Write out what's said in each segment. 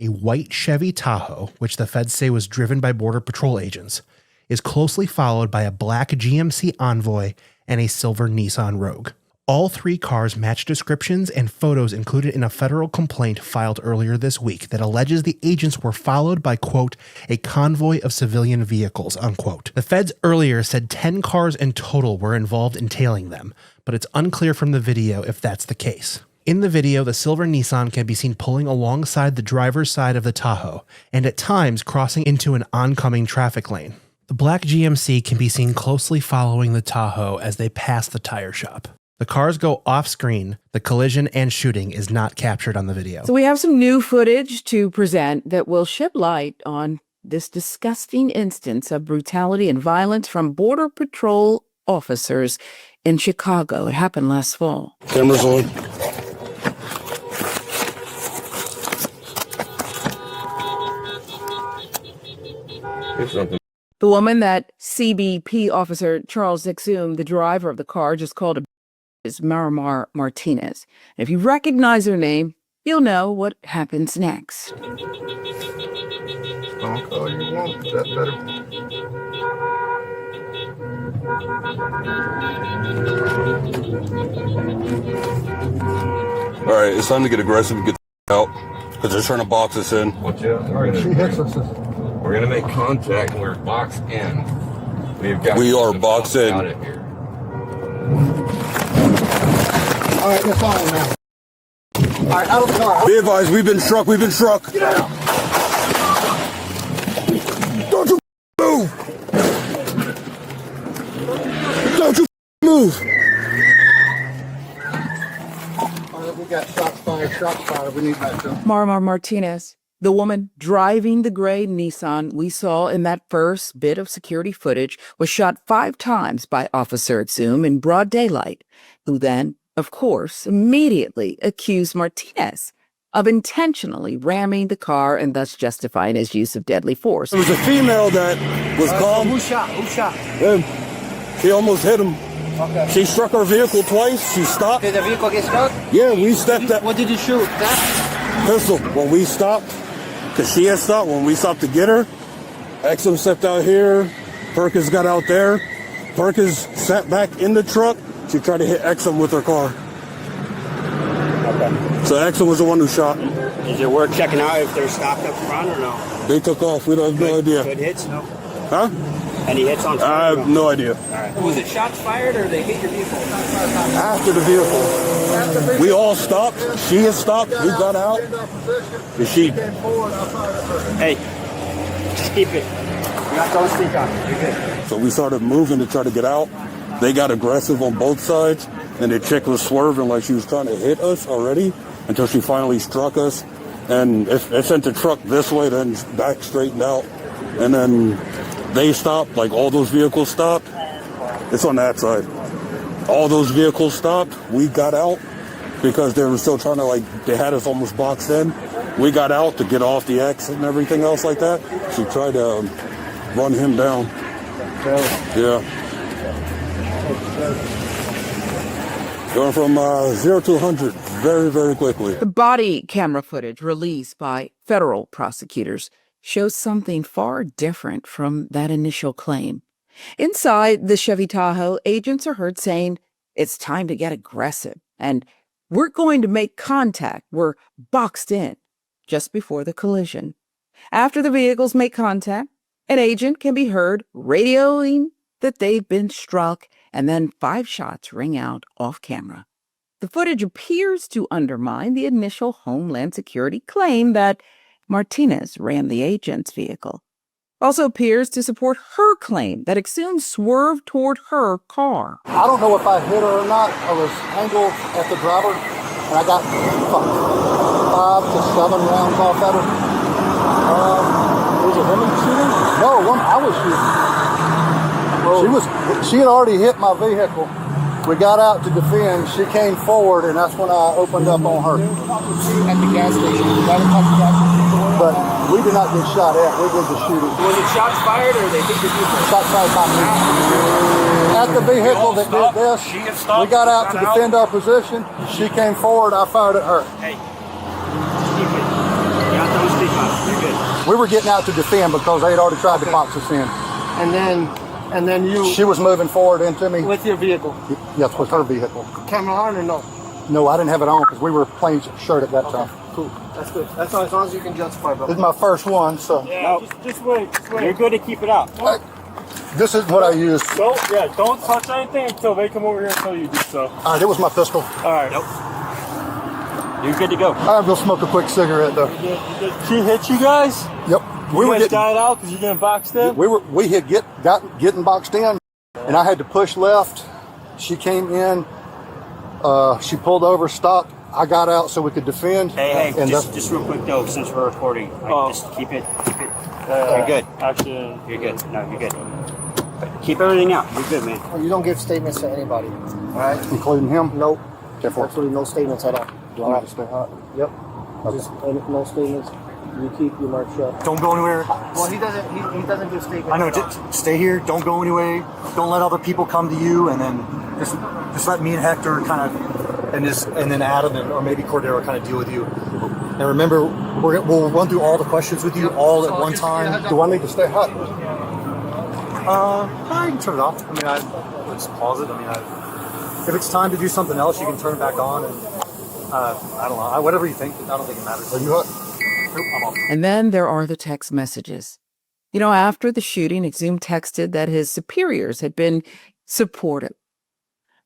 A white Chevy Tahoe, which the feds say was driven by Border Patrol agents, is closely followed by a black GMC Envoy and a silver Nissan Rogue. All three cars match descriptions and photos included in a federal complaint filed earlier this week that alleges the agents were followed by, quote, a convoy of civilian vehicles, unquote. The feds earlier said 10 cars in total were involved in tailing them, but it's unclear from the video if that's the case. In the video, the silver Nissan can be seen pulling alongside the driver's side of the Tahoe, and at times crossing into an oncoming traffic lane. The black GMC can be seen closely following the Tahoe as they pass the tire shop. The cars go off-screen. The collision and shooting is not captured on the video. So we have some new footage to present that will shed light on this disgusting instance of brutality and violence from Border Patrol officers in Chicago. It happened last fall. Cameras on. The woman that CBP officer Charles Exum, the driver of the car, just called is Marimar Martinez. And if you recognize her name, you'll know what happens next. I'll call you one. Is that better? All right, it's time to get aggressive and get the out because they're trying to box us in. Watch out. We're going to make contact and we're boxed in. We are boxed in. All right, let's follow now. All right, out of the car. Be advised, we've been struck. We've been struck. Get out. Don't you move. Don't you move. All right, we got shots fired. We need that too. Marimar Martinez, the woman driving the gray Nissan we saw in that first bit of security footage, was shot 5 times by Officer Exum in broad daylight, who then, of course, immediately accused Martinez of intentionally ramming the car and thus justifying his use of deadly force. There was a female that was calm. Who shot? She almost hit him. Okay. She struck our vehicle twice. She stopped. Did the vehicle get struck? Yeah, we stepped up. What did you shoot? That? Pistol. When we stopped, because she had stopped, when we stopped to get her, Exum stepped out here. Perkins got out there. Perkins sat back in the truck. She tried to hit Exum with her car. Okay. So Exum was the one who shot. Is it worth checking out if they're stopped up front or no? They took off. We don't have no idea. Good hits, no? Huh? Any hits on I have no idea. All right. Was it shots fired or they hit your vehicle? After the vehicle. We all stopped. She had stopped. We got out. And she... Hey, just keep it. You got those feet on. You're good. So we started moving to try to get out. They got aggressive on both sides, and the chick was swerving like she was trying to hit us already until she finally struck us. And it sent the truck this way, then back straightened out. And then they stopped, like all those vehicles stopped. It's on that side. All those vehicles stopped. We got out because they were still trying to, they had us almost boxed in. We got out to get off the exit and everything else like that. She tried to run him down. Yeah. Going from 0 to 100 very, very quickly. The body camera footage released by federal prosecutors shows something far different from that initial claim. Inside the Chevy Tahoe, agents are heard saying, "It's time to get aggressive, and we're going to make contact. We're boxed in," just before the collision. After the vehicles make contact, an agent can be heard radioing that they've been struck, and then 5 shots ring out off camera. The footage appears to undermine the initial Homeland Security claim that Martinez rammed the agent's vehicle. Also appears to support her claim that Exum swerved toward her car. I don't know if I hit her or not. I was angled at the driver, and I got 5 to 7 rounds off at her. Was it women shooting? No, I was shooting. She had already hit my vehicle. We got out to defend. She came forward, and that's when I opened up on her. At the gas station. But we did not get shot at. We did the shooting. Was it shots fired or they hit your vehicle? Shots fired by me. At the vehicle that did this, we got out to defend our position. She came forward. I fired at her. Hey, just keep it. You got those feet You're good. We were getting out to defend because they had already tried to box us in. And then you... She was moving forward into me. With your vehicle? Yes, with her vehicle. Camera on or no? No, I didn't have it on because we were playing shirt at that time. Cool. That's good. That's all, as long as you can justify, bro. This is my first one, so. Yeah, no. just wait. You're good to keep it out. This is what I used. Don't touch anything until they come over here and tell you to do so. All right, it was my pistol. All right. Nope. You're good to go. I'm gonna smoke a quick cigarette though. She hit you guys? Yep. You guys got out because you're getting boxed in? We had getting boxed in, and I had to push left. She came in. She pulled over, stopped. I got out so we could defend. Hey, and just real quick though, since we're recording, just keep it. You're good. Actually, you're good. No, you're good. Keep everything out. You're good, man. You don't give statements to anybody, all right? Including him? Nope. Careful. Absolutely no statements at all. Do I need to stay hot? Yep. Just no statements. You keep your mouth shut. Don't go anywhere. Well, he doesn't give statements. I know. Just stay here. Don't go anywhere. Don't let other people come to you, and then just let me and Hector kind of, and then Adam or maybe Cordero kind of deal with you. And remember, we'll run through all the questions with you all at one time. Do I need to stay hot? I can turn it off. I mean, let's pause it. I mean, if it's time to do something else, you can turn it back on. And I don't know. Whatever you think. I don't think it matters. Are you hot? Nope, I'm off. And then there are the text messages. You know, after the shooting, Exum texted that his superiors had been supportive,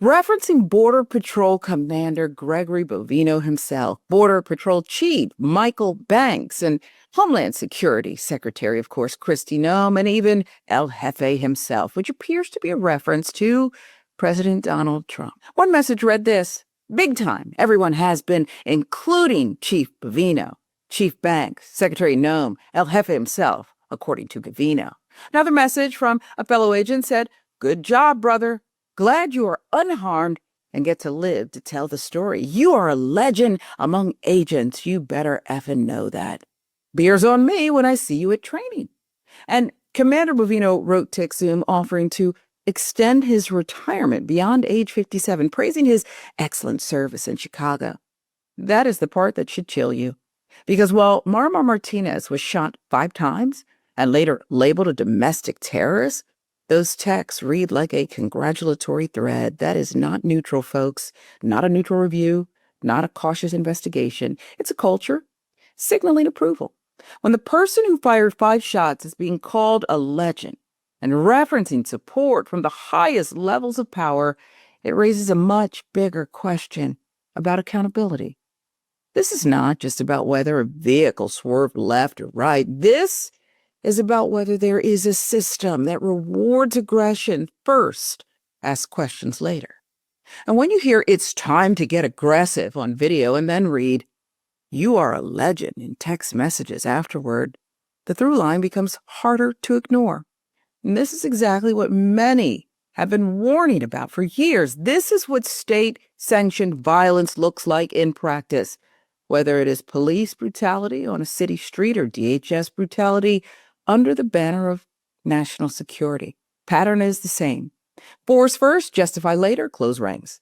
referencing Border Patrol Commander Gregory Bovino himself, Border Patrol Chief Michael Banks, and Homeland Security Secretary, of course, Kristi Noem, and even El Jefe himself, which appears to be a reference to President Donald Trump. One message read this: big time, everyone has been, including Chief Bovino, Chief Banks, Secretary Noem, El Jefe himself, according to Bovino. Another message from a fellow agent said, "Good job, brother. Glad you are unharmed and get to live to tell the story. You are a legend among agents. You better effing know that. Beer's on me when I see you at training." And Commander Bovino wrote to Exum offering to extend his retirement beyond age 57, praising his excellent service in Chicago. That is the part that should chill you. Because while Marimar Martinez was shot 5 times and later labeled a domestic terrorist, those texts read like a congratulatory thread. That is not neutral, folks. Not a neutral review, not a cautious investigation. It's a culture signaling approval. When the person who fired 5 shots is being called a legend and referencing support from the highest levels of power, it raises a much bigger question about accountability. This is not just about whether a vehicle swerved left or right. This is about whether there is a system that rewards aggression first, asks questions later. And when you hear "it's time to get aggressive" on video and then read "you are a legend" in text messages afterward, the through line becomes harder to ignore. And this is exactly what many have been warning about for years. This is what state-sanctioned violence looks like in practice, whether it is police brutality on a city street or DHS brutality under the banner of national security. Pattern is the same. Force first, justify later, close ranks.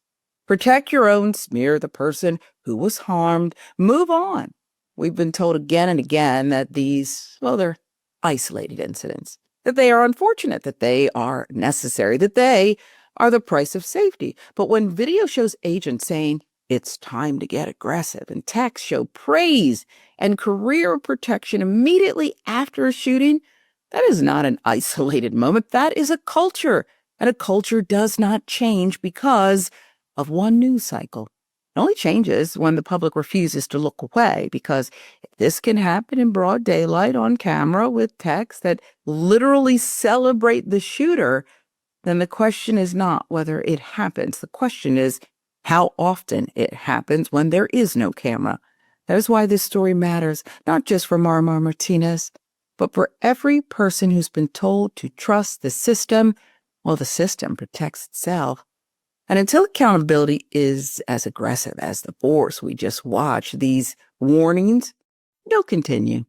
Protect your own, smear the person who was harmed, move on. We've been told again and again that these, they're isolated incidents, that they are unfortunate, that they are necessary, that they are the price of safety. But when video shows agents saying, "it's time to get aggressive," and texts show praise and career protection immediately after a shooting, that is not an isolated moment. That is a culture. And a culture does not change because of one news cycle. It only changes when the public refuses to look away, because if this can happen in broad daylight on camera with texts that literally celebrate the shooter, then the question is not whether it happens. The question is how often it happens when there is no camera. That is why this story matters, not just for Marimar Martinez, but for every person who's been told to trust the system while the system protects itself. And until accountability is as aggressive as the force we just watched, these warnings will continue.